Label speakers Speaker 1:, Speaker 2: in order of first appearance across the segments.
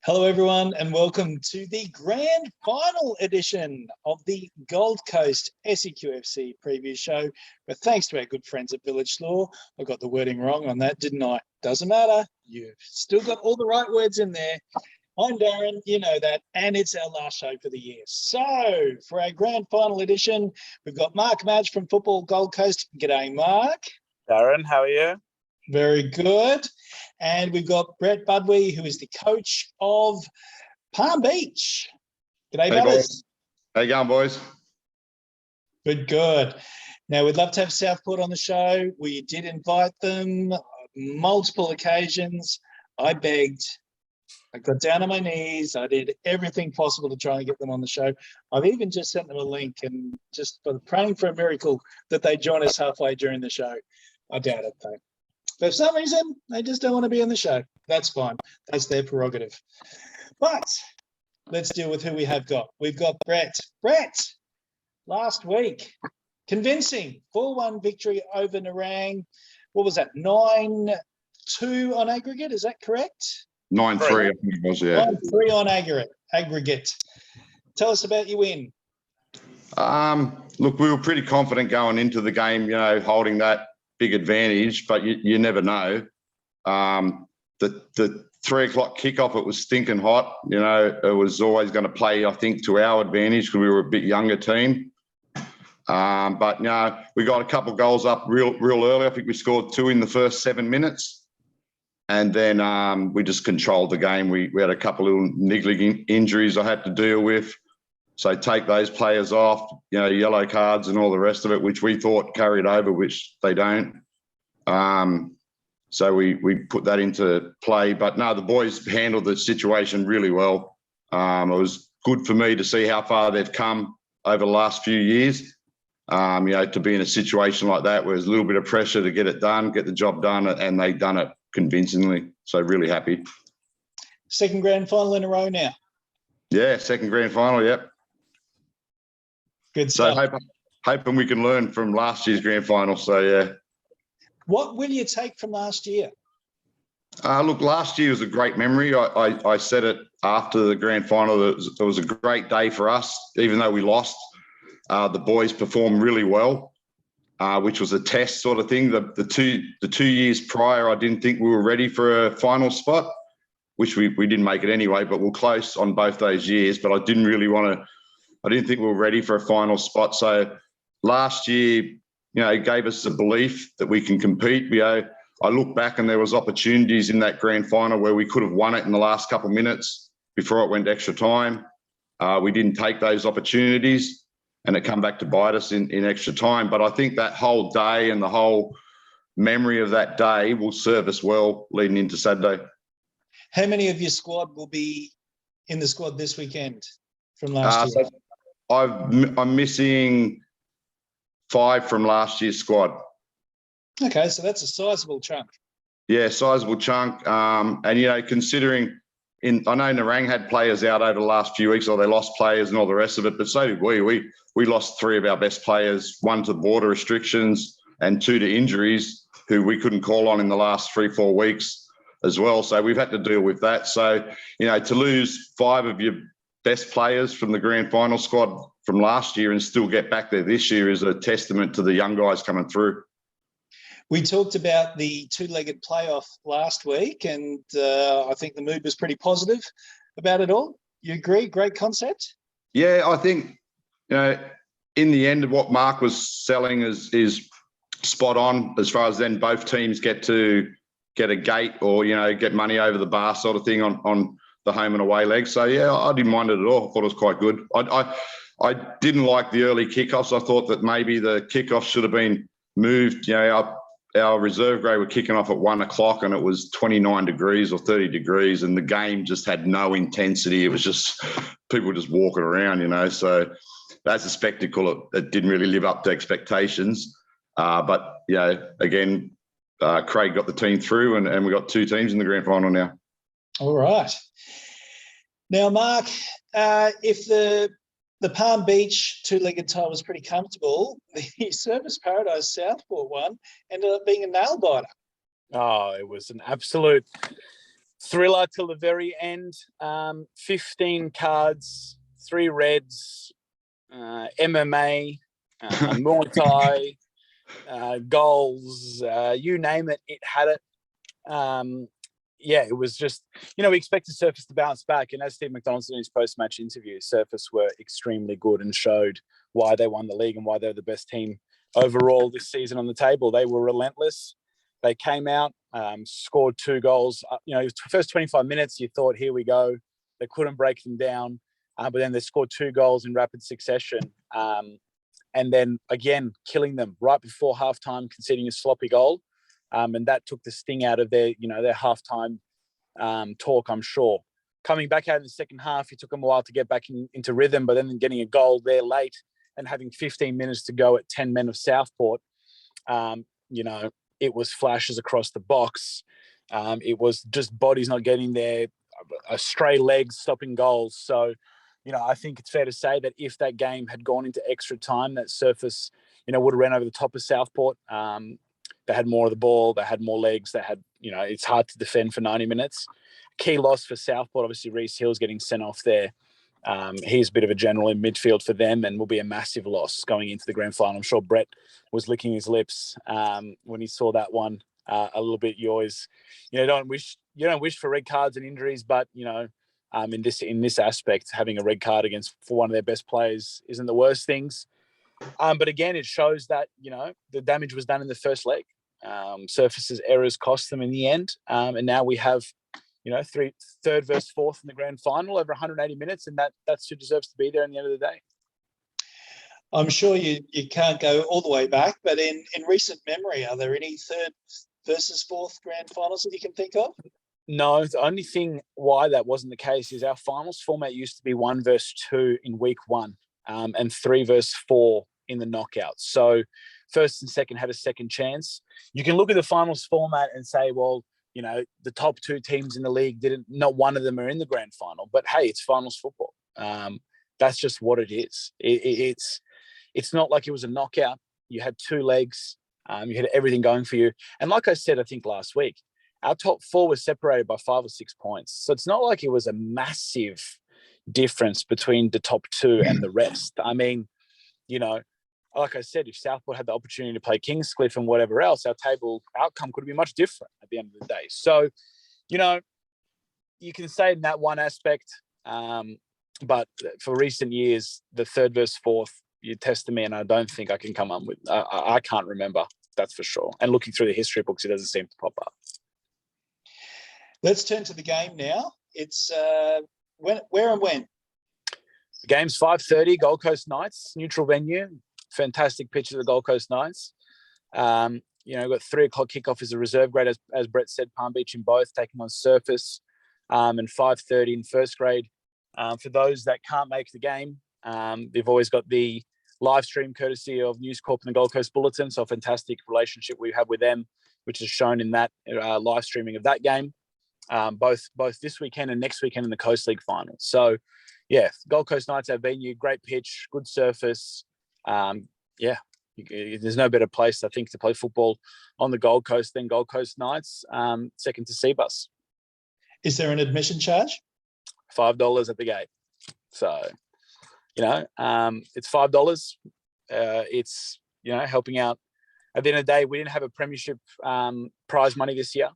Speaker 1: Hello, everyone, and welcome to the grand final edition of the Gold Coast SEQFC preview show. But thanks to our good friends at Village Law, I got the wording wrong on that, didn't I? Doesn't matter. You've still got all the right words in there. I'm Darren, you know that, and it's our last show for the year. So, for our grand final edition, we've got Mark Madge from Football Gold Coast. G'day, Mark.
Speaker 2: Darren, how are you?
Speaker 1: Very good. And we've got Brett Budwee, who is the coach of Palm Beach. G'day,
Speaker 3: Hey,
Speaker 1: Butters.
Speaker 3: boys. How you going, boys?
Speaker 1: Good. Now, we'd love to have Southport on the show. We did invite them multiple occasions. I begged. I got down on my knees. I did everything possible to try and get them on the show. I've even just sent them a link and just praying for a miracle that they join us halfway during the show. I doubt it, though. But for some reason, they just don't want to be on the show. That's fine. That's their prerogative. But let's deal with who we have got. We've got Brett. Brett, last week, convincing 4-1 victory over Nerang. What was that, 9-2 on aggregate? Is that correct?
Speaker 3: 9-3, I think it was, yeah.
Speaker 1: 9-3 on aggregate. Tell us about your win.
Speaker 3: Look, we were pretty confident going into the game, holding that big advantage, but you never know. The 3 o'clock kickoff, it was stinking hot. It was always going to play, I think, to our advantage because we were a bit younger team. But we got a couple of goals up real early. I think we scored 2 in the first 7 minutes. And then we just controlled the game. We had a couple of little niggling injuries I had to deal with. So take those players off, yellow cards and all the rest of it, which we thought carried over, which they don't. So we put that into play. But no, the boys handled the situation really well. It was good for me to see how far they've come over the last few years. To be in a situation like that where there's a little bit of pressure to get it done, get the job done, and they've done it convincingly. So really happy.
Speaker 1: Second grand final in a row now.
Speaker 3: Yeah, second grand final, yep.
Speaker 1: Good stuff.
Speaker 3: So hoping we can learn from last year's grand final. So, yeah.
Speaker 1: What will you take from last year?
Speaker 3: Look, last year was a great memory. I said it after the grand final. It was a great day for us, even though we lost. The boys performed really well, which was a test sort of thing. The 2 years prior, I didn't think we were ready for a final spot, which we didn't make it anyway, but we're close on both those years. But I didn't think we were ready for a final spot. So last year, it gave us the belief that we can compete. I look back and there was opportunities in that grand final where we could have won it in the last couple of minutes before it went extra time. We didn't take those opportunities and it come back to bite us in extra time. But I think that whole day and the whole memory of that day will serve us well leading into Saturday.
Speaker 1: How many of your squad will be in the squad this weekend from last year?
Speaker 3: So I'm missing 5 from last year's squad.
Speaker 1: Okay, so that's a sizable chunk.
Speaker 3: Yeah, sizable chunk. And, considering I know Nerang had players out over the last few weeks, or they lost players and all the rest of it, but so did we. We lost 3 of our best players, 1 to border restrictions and 2 to injuries, who we couldn't call on in the last 3-4 weeks as well. So we've had to deal with that. So, to lose 5 of your best players from the grand final squad from last year and still get back there this year is a testament to the young guys coming through.
Speaker 1: We talked about the 2-legged playoff last week, and I think the mood was pretty positive about it all. You agree? Great concept?
Speaker 3: Yeah, I think, in the end, what Mark was selling is spot on as far as then both teams get to get a gate or, get money over the bar sort of thing on the home and away legs. So, yeah, I didn't mind it at all. I thought it was quite good. I didn't like the early kickoffs. I thought that maybe the kickoff should have been moved. Our reserve grade were kicking off at 1 o'clock and it was 29 degrees or 30 degrees and the game just had no intensity. It was just people just walking around, So that's a spectacle. It didn't really live up to expectations. But, again, Craig got the team through and we got 2 teams in the grand final now.
Speaker 1: All right. Now, Mark, if the Palm Beach 2-legged tie was pretty comfortable, the Service Paradise Southport one ended up being a nail-biter.
Speaker 2: Oh, it was an absolute Thriller till the very end. 15 cards, 3 reds, MMA, Muay Thai, goals, you name it, it had it. It was just, we expected Surface to bounce back. And as Steve McDonald said in his post-match interview, Surface were extremely good and showed why they won the league and why they're the best team overall this season on the table. They were relentless. They came out, scored 2 goals. First 25 minutes, you thought, here we go. They couldn't break them down. But then they scored 2 goals in rapid succession. And then, again, killing them right before halftime, conceding a sloppy goal. And that took the sting out of their halftime talk, I'm sure. Coming back out in the second half, it took them a while to get back into rhythm, but then getting a goal there late and having 15 minutes to go at 10 men of Southport, it was flashes across the box. It was just bodies not getting there, stray legs stopping goals. So, I think it's fair to say that if that game had gone into extra time, that Surface, would have ran over the top of Southport. They had more of the ball. They had more legs. They had, it's hard to defend for 90 minutes. Key loss for Southport, obviously, Reece Hill's getting sent off there. He's a bit of a general in midfield for them and will be a massive loss going into the grand final. I'm sure Brett was licking his lips when he saw that one a little bit. You always, don't wish for red cards and injuries, but, in this aspect, having a red card for one of their best players isn't the worst things. But again, it shows that, the damage was done in the first leg. Surface's errors cost them in the end. And now we have, third versus fourth in the grand final over 180 minutes. And that's who deserves to be there in the end of the day.
Speaker 1: I'm sure you can't go all the way back, but in recent memory, are there any third versus fourth grand finals that you can think of?
Speaker 2: No, the only thing why that wasn't the case is our finals format used to be 1 versus 2 in week 1 and 3 versus 4 in the knockouts. So first and second had a second chance. You can look at the finals format and say, well, the top 2 teams in the league not one of them are in the grand final, but hey, it's finals football. That's just what it is. It's not like it was a knockout. You had 2 legs. You had everything going for you. And like I said, I think last week, our top 4 was separated by 5 or 6 points. So it's not like it was a massive difference between the top 2 and the rest. I mean, like I said, if Southport had the opportunity to play Kingscliff and whatever else, our table outcome could be much different at the end of the day. So, you can say in that one aspect, but for recent years, the third versus fourth, you tested me and I don't think I can come up with, I can't remember, that's for sure. And looking through the history books, it doesn't seem to pop up.
Speaker 1: Let's turn to the game now. It's where and when?
Speaker 2: The game's 5:30, Gold Coast Knights, neutral venue. Fantastic pitch of the Gold Coast Knights. Got 3 o'clock kickoff as a reserve grade, as Brett said, Palm Beach in both, taking on Surface, and 5:30 in first grade. For those that can't make the game, they've always got the live stream courtesy of News Corp and the Gold Coast Bulletin. So a fantastic relationship we have with them, which is shown in that live streaming of that game, both this weekend and next weekend in the Coast League final. So, Gold Coast Knights have venue, great pitch, good surface. There's no better place, I think, to play football on the Gold Coast than Gold Coast Knights, second to Seabus.
Speaker 1: Is there an admission charge?
Speaker 2: $5 at the gate. So, it's $5. It's, helping out. At the end of the day, we didn't have a premiership prize money this year.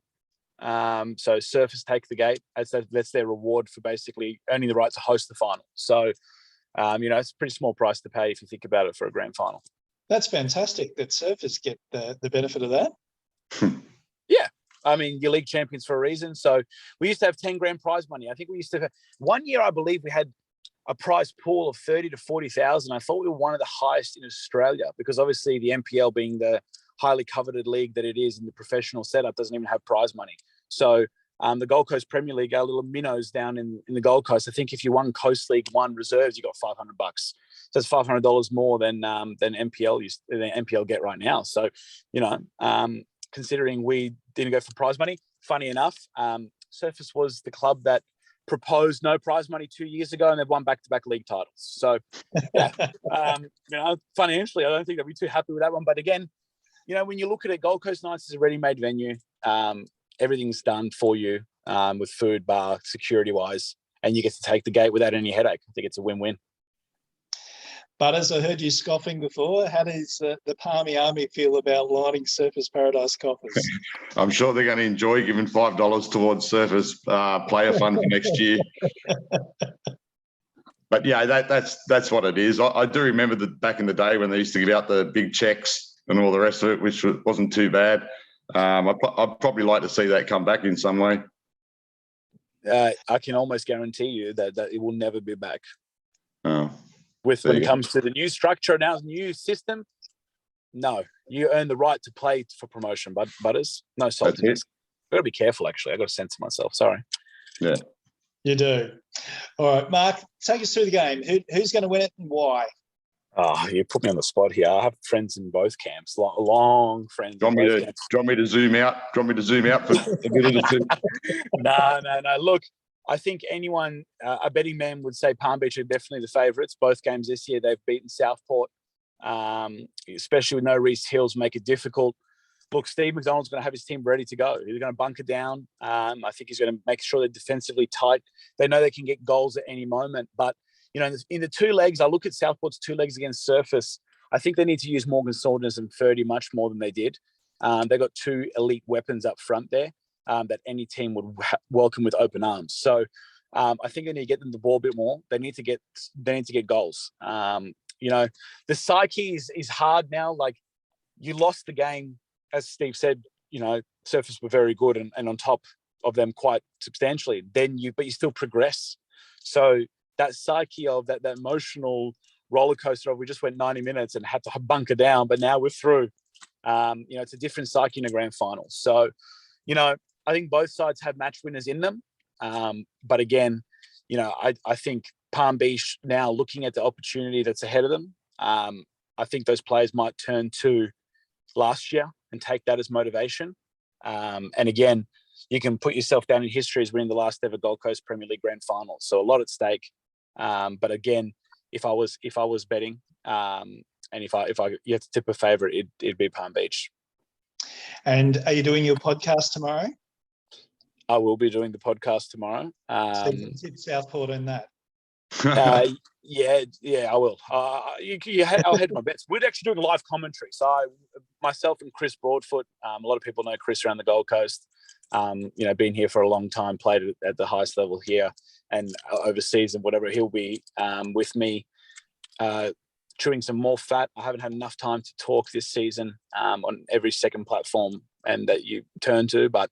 Speaker 2: So Surface take the gate. That's their reward for basically earning the right to host the final. So, it's a pretty small price to pay if you think about it for a grand final.
Speaker 1: That's fantastic that Surface get the benefit of that.
Speaker 2: Yeah. I mean, you're league champions for a reason. So we used to have 10 grand prize money. I think we used to have, one year, I believe we had a prize pool of 30 to 40,000. I thought we were one of the highest in Australia because obviously the NPL being the highly coveted league that it is in the professional setup doesn't even have prize money. So the Gold Coast Premier League, our little minnows down in the Gold Coast, I think if you won Coast League 1 reserves, you got $500. So it's $500 more than NPL get right now. So, considering we didn't go for prize money, funny enough, Surface was the club that proposed no prize money 2 years ago, and they've won back-to-back league titles. So, financially, I don't think they'll be too happy with that one. But again, when you look at it, Gold Coast Knights is a ready-made venue. Everything's done for you. with food, bar, security-wise, and you get to take the gate without any headache. I think it's a win-win.
Speaker 1: But as I heard you scoffing before, how does the Palmy Army feel about lining Surfers Paradise coffers?
Speaker 3: I'm sure they're going to enjoy giving $5 towards Surfers player fund for next year. But yeah, that's what it is. I do remember that back in the day when they used to give out the big checks and all the rest of it, which wasn't too bad. I'd probably like to see that come back in some way.
Speaker 2: I can almost guarantee you that it will never be back.
Speaker 3: Oh,
Speaker 2: When it comes to the new structure now, new system, no, you earn the right to play for promotion, Butters. No saltiness. I've got to be careful, actually. I've got to censor myself. Sorry.
Speaker 3: Yeah.
Speaker 1: You do. All right, Mark, take us through the game. Who's going to win it and why?
Speaker 2: Oh, you put me on the spot here. I have friends in both camps, long friends.
Speaker 3: Do you want me to zoom out? Do you want me to zoom out for a minute or two?
Speaker 2: No. Look, I think anyone, a betting man would say Palm Beach are definitely the favourites. Both games this year, they've beaten Southport, especially with no Reece Hills, make it difficult. Look, Steve McDonald's going to have his team ready to go. He's going to bunker down. I think he's going to make sure they're defensively tight. They know they can get goals at any moment. But, you know, in the two legs, I look at Southport's two legs against Surface. I think they need to use Morgan Saunders and Ferdy much more than they did. They've got two elite weapons up front there. That any team would welcome with open arms. So I think they need to get them the ball a bit more. They need to get goals. You know, the psyche is hard now. Like, you lost the game, as Steve said. You know, Surface were very good and on top of them quite substantially. But you still progress. So that psyche of that emotional roller coaster of we just went 90 minutes and had to bunker down, but now we're through. You know, it's a different psyche in a grand final. So, you know, I think both sides have match winners in them. But again, you know, I think Palm Beach now looking at the opportunity that's ahead of them, I think those players might turn to last year and take that as motivation. And again, you can put yourself down in history as winning the last ever Gold Coast Premier League Grand Final. So a lot at stake. But again, if I was betting, and if you had to tip a favourite, it'd be Palm Beach. And
Speaker 1: are you doing your podcast tomorrow?
Speaker 2: I will be doing the podcast tomorrow.
Speaker 1: So you can tip Southport in that.
Speaker 2: Yeah, I will. I'll head my bets. We're actually doing a live commentary. So myself and Chris Broadfoot, a lot of people know Chris around the Gold Coast. You know, been here for a long time, played at the highest level here and overseas and whatever. He'll be with me chewing some more fat. I haven't had enough time to talk this season on every second platform and that you turn to, but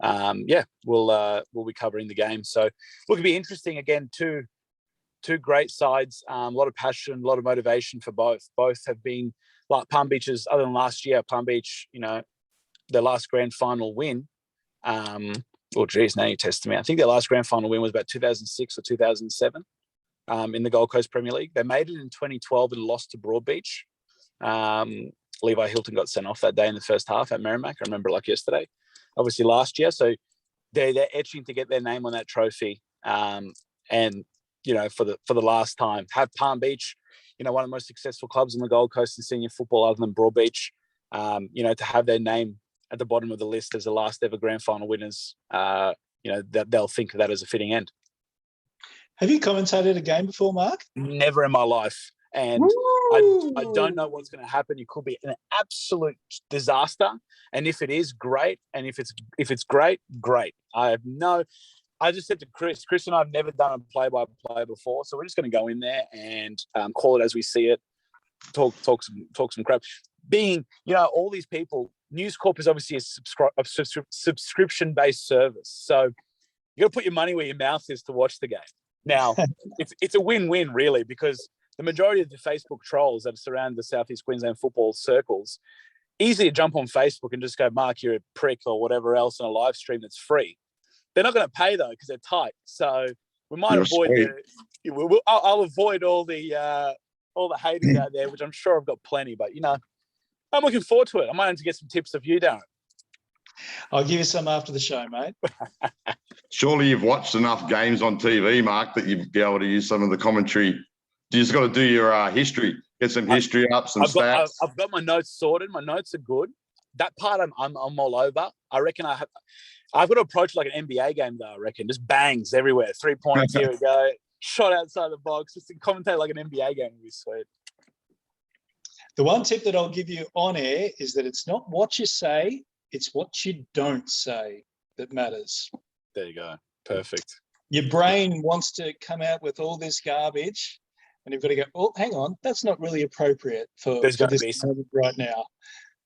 Speaker 2: we'll be covering the game. So look, it'll be interesting. Again, two great sides, a lot of passion, a lot of motivation for both. Both have been like Palm Beach's, other than last year, Palm Beach, you know, their last grand final win. Now you're testing me. I think their last grand final win was about 2006 or 2007 in the Gold Coast Premier League. They made it in 2012 and lost to Broadbeach. Levi Hilton got sent off that day in the first half at Merrimack. I remember it like yesterday. Obviously last year. So they're etching to get their name on that trophy. And, you know, for the last time, have Palm Beach, you know, one of the most successful clubs in the Gold Coast in senior football other than Broadbeach, you know, to have their name at the bottom of the list as the last ever grand final winners, you know, that they'll think of that as a fitting end.
Speaker 1: Have you commentated a game before, Mark?
Speaker 2: Never in my life. And I don't know what's going to happen. It could be an absolute disaster. And if it is, great. And if it's great, great. I just said to Chris and I have never done a play-by-play before. So we're just going to go in there and call it as we see it, talk some crap. Being, you know, all these people, News Corp is obviously a subscription-based service. So you got to put your money where your mouth is to watch the game. Now, it's a win-win, really, because the majority of the Facebook trolls that surround the Southeast Queensland football circles, easy to jump on Facebook and just go, Mark, you're a prick or whatever else on a live stream that's free. They're not going to pay, though, because they're tight. So we might I'll avoid all the haters out there, which I'm sure I've got plenty. But, you know, I'm looking forward to it. I might have to get some tips of you, Darren.
Speaker 1: I'll give you some after the show, mate.
Speaker 3: Surely you've watched enough games on TV, Mark, that you'd be able to use some of the commentary. You just got to do your history, get some history up, some stats.
Speaker 2: I've got my notes sorted. My notes are good. That part I'm all over. I reckon I've got to approach it like an NBA game, though, I reckon. Just bangs everywhere. 3 points, here we go. Shot outside the box. Just to commentate like an NBA game would be sweet.
Speaker 1: The one tip that I'll give you on air is that it's not what you say, it's what you don't say that matters.
Speaker 2: There you go. Perfect.
Speaker 1: Your brain wants to come out with all this garbage, and you've got to go, oh, hang on, that's not really appropriate for
Speaker 2: There's going to
Speaker 1: this
Speaker 2: be some.
Speaker 1: moment right now.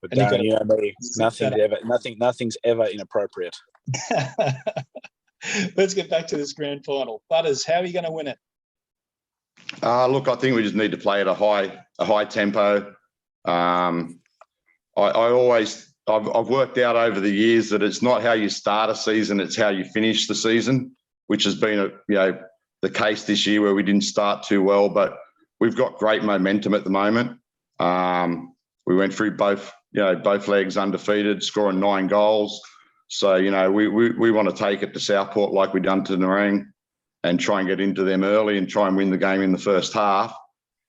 Speaker 2: But
Speaker 1: And you've
Speaker 2: Darren,
Speaker 1: got to-
Speaker 2: me, nothing's ever inappropriate.
Speaker 1: Let's get back to this grand final. Butters, how are you going to win it?
Speaker 3: Look, I think we just need to play at a high tempo. I've worked out over the years that it's not how you start a season, it's how you finish the season, which has been the case this year where we didn't start too well, but we've got great momentum at the moment. We went through both legs undefeated, scoring 9 goals. So, we want to take it to Southport like we've done to Nerang and try and get into them early and try and win the game in the first half,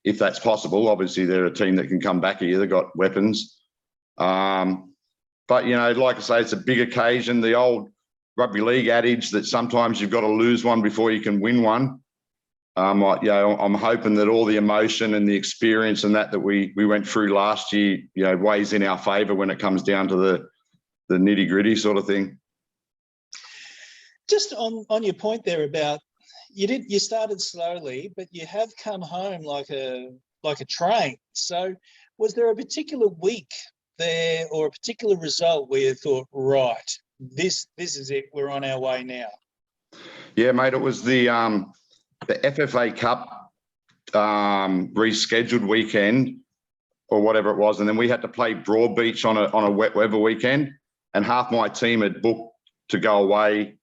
Speaker 3: if that's possible. Obviously, they're a team that can come back here. They've got weapons. But, like I say, it's a big occasion. The old rugby league adage that sometimes you've got to lose one before you can win one. I'm hoping that all the emotion and the experience and that we went through last year, weighs in our favour when it comes down to the nitty-gritty sort of thing.
Speaker 1: Just on your point there about you started slowly, but you have come home like a train. So was there a particular week there or a particular result where you thought, right, this is it, we're on our way now?
Speaker 3: Yeah, mate, it was the FFA Cup rescheduled weekend or whatever it was, and then we had to play Broadbeach on a wet weather weekend, and half my team had booked to go away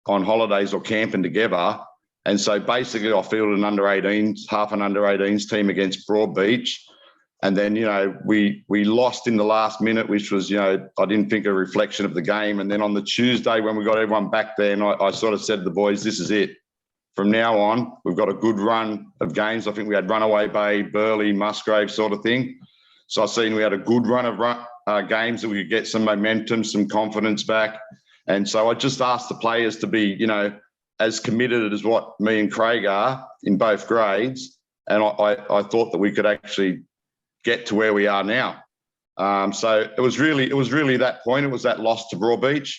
Speaker 3: on holidays or camping together. And so basically I fielded an under-18s, half an under-18s team against Broadbeach. And then, we lost in the last minute, which was, I didn't think a reflection of the game. And then on the Tuesday when we got everyone back there, and I sort of said to the boys, this is it. From now on, we've got a good run of games. I think we had Runaway Bay, Burleigh, Musgrave sort of thing. So I seen we had a good run of games that we could get some momentum, some confidence back. And so I just asked the players to be, as committed as what me and Craig are in both grades. And I thought that we could actually get to where we are now. So it was really that point. It was that loss to Broadbeach.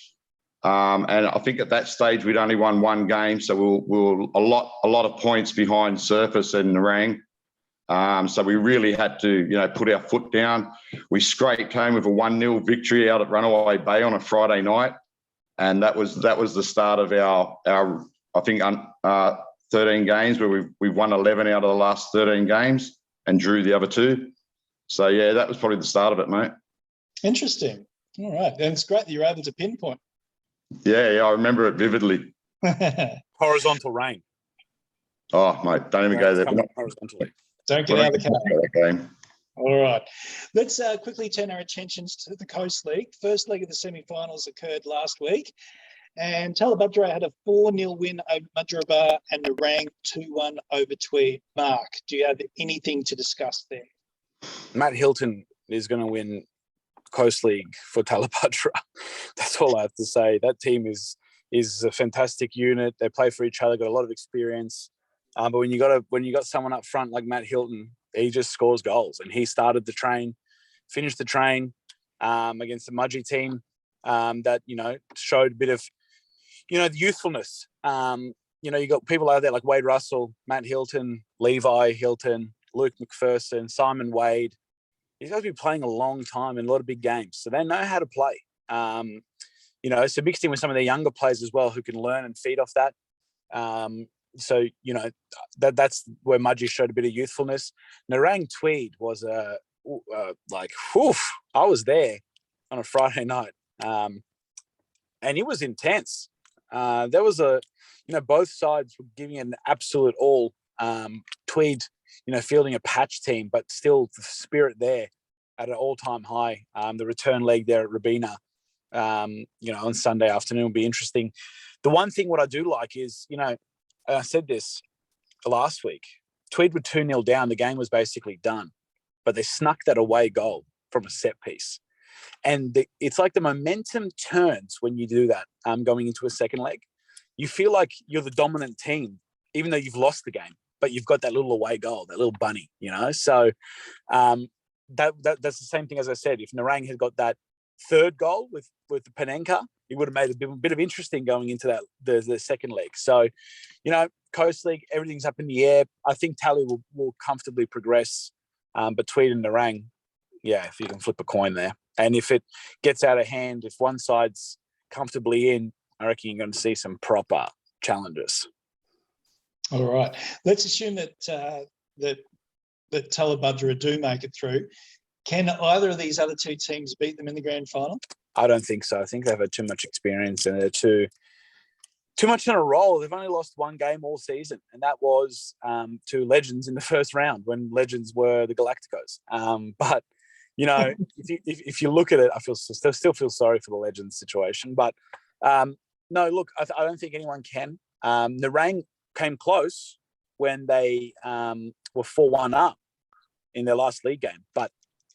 Speaker 3: And I think at that stage we'd only won 1 game. So we were a lot of points behind Surface and Nerang. So we really had to, put our foot down. We scraped home with a 1-0 victory out at Runaway Bay on a Friday night. And that was the start of our I think 13 games where we've won 11 out of the last 13 games and drew the other 2. So yeah, that was probably the start of it, mate.
Speaker 1: Interesting. All right, and it's great that you're able to pinpoint.
Speaker 3: Yeah, I remember it vividly.
Speaker 2: Horizontal rain.
Speaker 3: Oh, mate, don't even go there.
Speaker 2: Horizontally.
Speaker 1: Don't get out of the car.
Speaker 3: That game.
Speaker 1: All right. Let's quickly turn our attentions to the Coast League. First leg of the semi-finals occurred last week, and Talabudra had a 4-0 win over Mudgeeraba and Nerang 2-1 over Tweed. Mark, do you have anything to discuss there?
Speaker 2: Matt Hilton is going to win Coast League for Talabudra. That's all I have to say. That team is a fantastic unit. They play for each other, got a lot of experience. But when you got someone up front like Matt Hilton, he just scores goals. And he started the train, finished the train against the Mudgee team that, showed a bit of, the youthfulness. You got people out there like Wade Russell, Matt Hilton, Levi Hilton, Luke McPherson, Simon Wade. These guys have been playing a long time in a lot of big games. So they know how to play. So mixed in with some of their younger players as well who can learn and feed off that. So, that's where Mudgee showed a bit of youthfulness. Nerang Tweed was I was there on a Friday night. And it was intense. There was both sides were giving it an absolute all. Tweed, fielding a patch team, but still the spirit there at an all-time high. The return leg there at Rabina, on Sunday afternoon will be interesting. The one thing what I do like is, I said this last week, Tweed were 2-0 down. The game was basically done, but they snuck that away goal from a set piece. And it's like the momentum turns when you do that, going into a second leg. You feel like you're the dominant team, even though you've lost the game, but you've got that little away goal, that little bunny, you know? So that's the same thing as I said. If Narang had got that third goal with the Panenka, it would have made a bit of interesting going into that the second leg. So, you know, Coast League, everything's up in the air. I think Tally will comfortably progress, but Tweed and Narang, yeah, if you can flip a coin there. And if it gets out of hand, if one side's comfortably in, I reckon you're going to see some proper challenges.
Speaker 1: All right. Let's assume that Talabudra do make it through. Can either of these other two teams beat them in the grand final?
Speaker 2: I don't think so. I think they've had too much experience and they're too much in a roll. They've only lost one game all season, and that was to Legends in the first round when Legends were the Galacticos. But, you know, if you look at it, I still feel sorry for the Legends situation. But, no, look, I don't think anyone can. Narang came close when they were 4-1 up in their last league game, but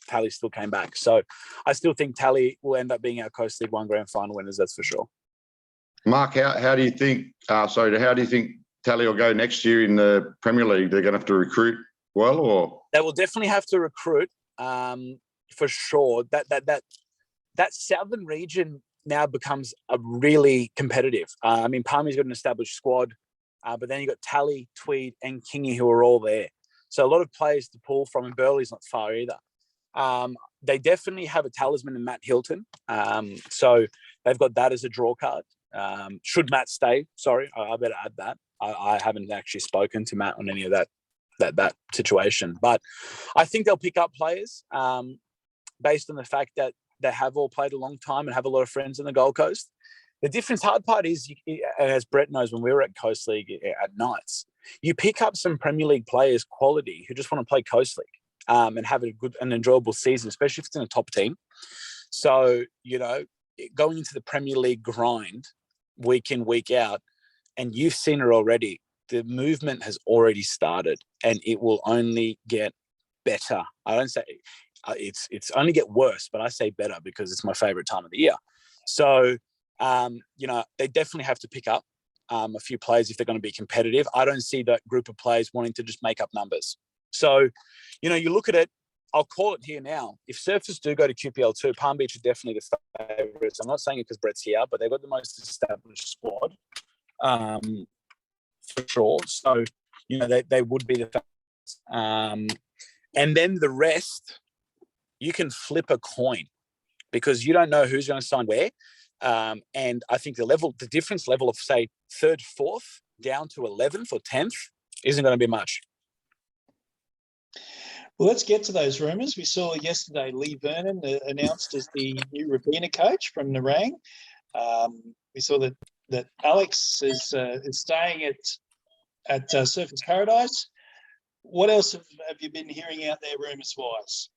Speaker 2: Tally still came back. So I still think Tally will end up being our Coast League 1 grand final winners, that's for sure.
Speaker 3: Mark, how do you think Tally will go next year in the Premier League? They're going to have to recruit well, or? They
Speaker 2: will definitely have to recruit, for sure. That southern region now becomes a really competitive. I mean, Palmy's got an established squad, but then you've got Tally, Tweed, and Kingy who are all there. So a lot of players to pull from, and Burley's not far either. They definitely have a talisman in Matt Hilton. So they've got that as a draw card. Should Matt stay? Sorry, I better add that. I haven't actually spoken to Matt on any of that situation. But I think they'll pick up players based on the fact that they have all played a long time and have a lot of friends in the Gold Coast. The hard part is, as Brett knows, when we were at Coast League at nights, you pick up some Premier League players, quality, who just want to play Coast League and have a good and enjoyable season, especially if it's in a top team. So, you know, going into the Premier League grind week in, week out, and you've seen it already, the movement has already started and it will only get better. I don't say it's only get worse, but I say better because it's my favorite time of the year. So, you know, they definitely have to pick up a few players if they're going to be competitive. I don't see that group of players wanting to just make up numbers. So, you know, you look at it, I'll call it here now. If Surfers do go to QPL2, Palm Beach are definitely the favourites. I'm not saying it because Brett's here, but they've got the most established squad, for sure. So, you know, they would be the favourites. And then the rest, you can flip a coin because you don't know who's going to sign where. And I think the difference level of, say, 3rd, 4th down to 11th or 10th isn't going to be much.
Speaker 1: Well, let's get to those rumours. We saw yesterday Lee Vernon announced as the new Rabina coach from Narang. We saw that Alex is staying at Surfers Paradise. What else have you been hearing out there rumours-wise?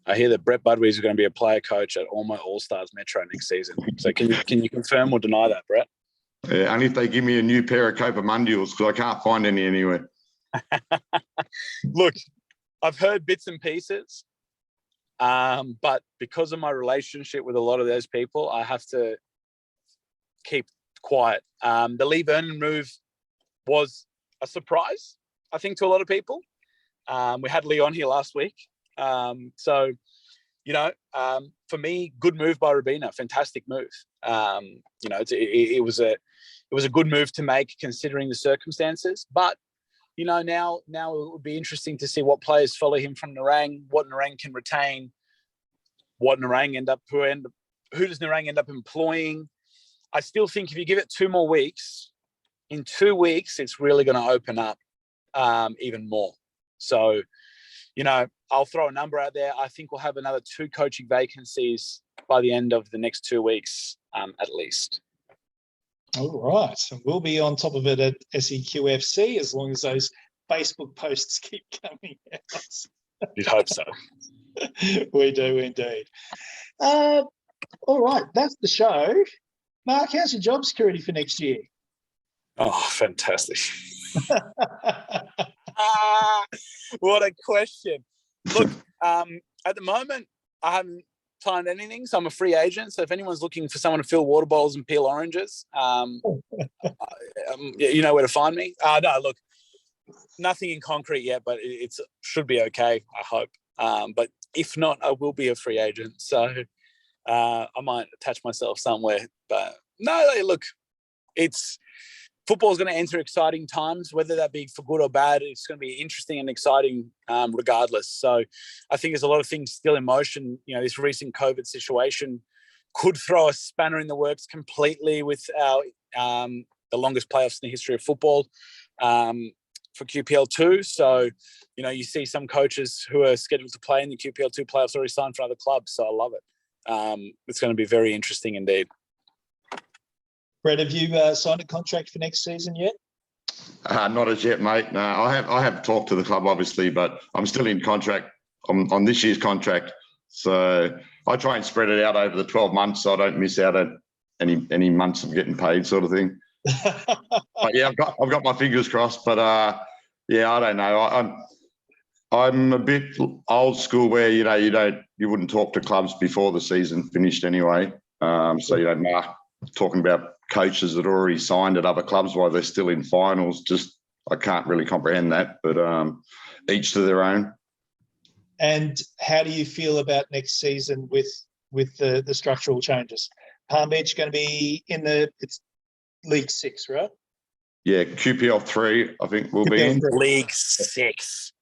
Speaker 2: I hear that Brett Budwee is going to be a player coach at all my All-Stars Metro next season. So can you confirm or deny that, Brett?
Speaker 3: Yeah, only if they give me a new pair of Copa Mundials, because I can't find any anywhere.
Speaker 2: Look, I've heard bits and pieces, but because of my relationship with a lot of those people, I have to keep quiet. The Lee Vernon move was a surprise, I think, to a lot of people. We had Lee on here last week. So, you know, for me, good move by Rabina, fantastic move. You know, it was a good move to make considering the circumstances, but you know, now it would be interesting to see what players follow him from Narang, what Narang can retain, what Narang who does Narang end up employing. I still think if you give it 2 more weeks, in 2 weeks, it's really going to open up even more. So, you know, I'll throw a number out there. I think we'll have another 2 coaching vacancies by the end of the next 2 weeks, at least.
Speaker 1: All right. So we'll be on top of it at SEQFC as long as those Facebook posts keep coming out.
Speaker 2: You'd hope so.
Speaker 1: We do indeed. All right. That's the show. Mark, how's your job security for next year?
Speaker 2: Oh, fantastic. What a question. Look, at the moment, I haven't signed anything, so I'm a free agent. So if anyone's looking for someone to fill water bottles and peel oranges, you know where to find me. No, look, nothing in concrete yet, but it should be okay, I hope. But if not, I will be a free agent. So I might attach myself somewhere. But no, look, football is going to enter exciting times, whether that be for good or bad. It's going to be interesting and exciting regardless. So I think there's a lot of things still in motion. You know, this recent COVID situation could throw a spanner in the works completely with the longest playoffs in the history of football for QPL2. So, you know, you see some coaches who are scheduled to play in the QPL2 playoffs already signed for other clubs. So I love it. It's going to be very interesting indeed.
Speaker 1: Brett, have you signed a contract for next season yet?
Speaker 3: Not as yet, mate. No, I have talked to the club, obviously, but I'm still in contract on this year's contract. So I try and spread it out over the 12 months so I don't miss out on any months of getting paid, sort of thing. But yeah, I've got my fingers crossed. But yeah, I don't know. I'm a bit old school where you wouldn't talk to clubs before the season finished anyway. So Mark talking about coaches that already signed at other clubs while they're still in finals. Just I can't really comprehend that. But each to their own.
Speaker 1: And how do you feel about next season with the structural changes? Palm Beach going to be in it's League 6, right?
Speaker 3: Yeah, QPL 3, I think we'll be in.
Speaker 2: League 6.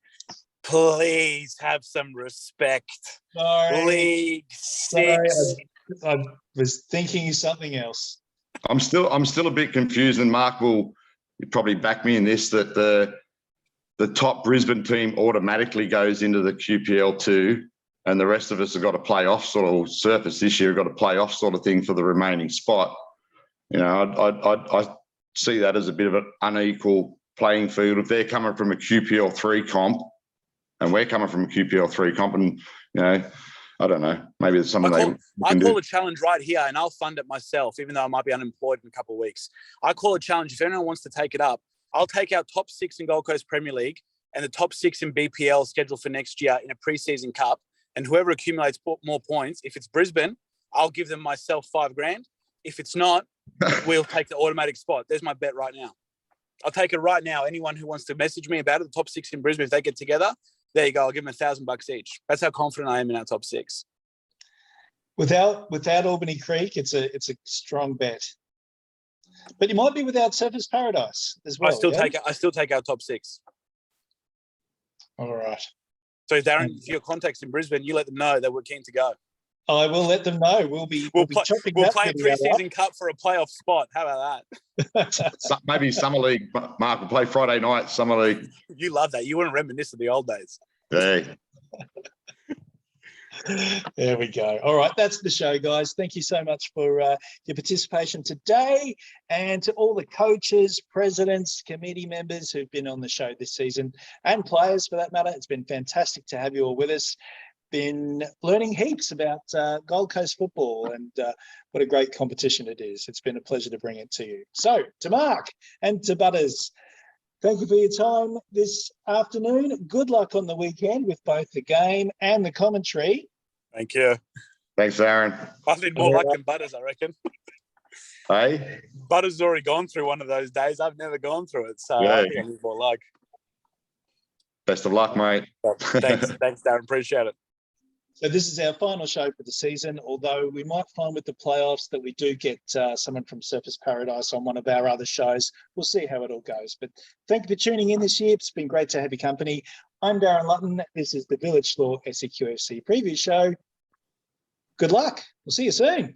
Speaker 2: Please have some respect.
Speaker 1: Sorry.
Speaker 2: League 6.
Speaker 1: I was thinking something else.
Speaker 3: I'm still a bit confused, and Mark will probably back me in this, that the top Brisbane team automatically goes into the QPL 2, and the rest of us have got a playoff sort of surface this year, got a playoff sort of thing for the remaining spot. You know, I see that as a bit of an unequal playing field. If they're coming from a QPL 3 comp and we're coming from a QPL 3 comp, and, you know, I don't know, maybe it's something
Speaker 2: I call a challenge right here, and I'll fund it myself, even though I might be unemployed in a couple of weeks. I call a challenge. If anyone wants to take it up, I'll take our top 6 in Gold Coast Premier League and the top 6 in BPL scheduled for next year in a preseason cup. And whoever accumulates more points, if it's Brisbane, I'll give them myself $5,000. If it's not, we'll take the automatic spot. There's my bet right now. I'll take it right now. Anyone who wants to message me about it, the top 6 in Brisbane, if they get together, there you go. I'll give them $1,000 each. That's how confident I am in our top 6.
Speaker 1: Without Albany Creek, it's a strong bet. But you might be without Surfers Paradise as well.
Speaker 2: I still take our top 6.
Speaker 1: All right.
Speaker 2: So Darren, if your contacts in Brisbane, you let them know that we're keen to go.
Speaker 1: I will let them know. We'll play
Speaker 2: a pre-season cup for a playoff spot. How about
Speaker 3: that? Maybe Summer League. Mark will play Friday night, Summer League.
Speaker 2: You love that. You want to reminisce of the old days.
Speaker 3: Hey.
Speaker 1: There we go. All right, that's the show, guys. Thank you so much for your participation today, and to all the coaches, presidents, committee members who've been on the show this season, and players for that matter. It's been fantastic to have you all with us. Been learning heaps about Gold Coast football, and what a great competition it is. It's been a pleasure to bring it to you. So, to Mark and to Butters, thank you for your time this afternoon. Good luck on the weekend with both the game and the commentary.
Speaker 2: Thank you.
Speaker 3: Thanks, Aaron.
Speaker 2: I need more luck than Butters, I reckon.
Speaker 3: Hey?
Speaker 2: Butters has already gone through one of those days. I've never gone through it, so
Speaker 3: yeah.
Speaker 2: I think I need more luck.
Speaker 3: Best of luck, mate.
Speaker 2: Thanks, Darren. Appreciate it.
Speaker 1: So this is our final show for the season, although we might find with the playoffs that we do get someone from Surfers Paradise on one of our other shows. We'll see how it all goes. But thank you for tuning in this year. It's been great to have your company. I'm Darren Lutton. This is the Village Law SEQFC preview show. Good luck. We'll see you soon.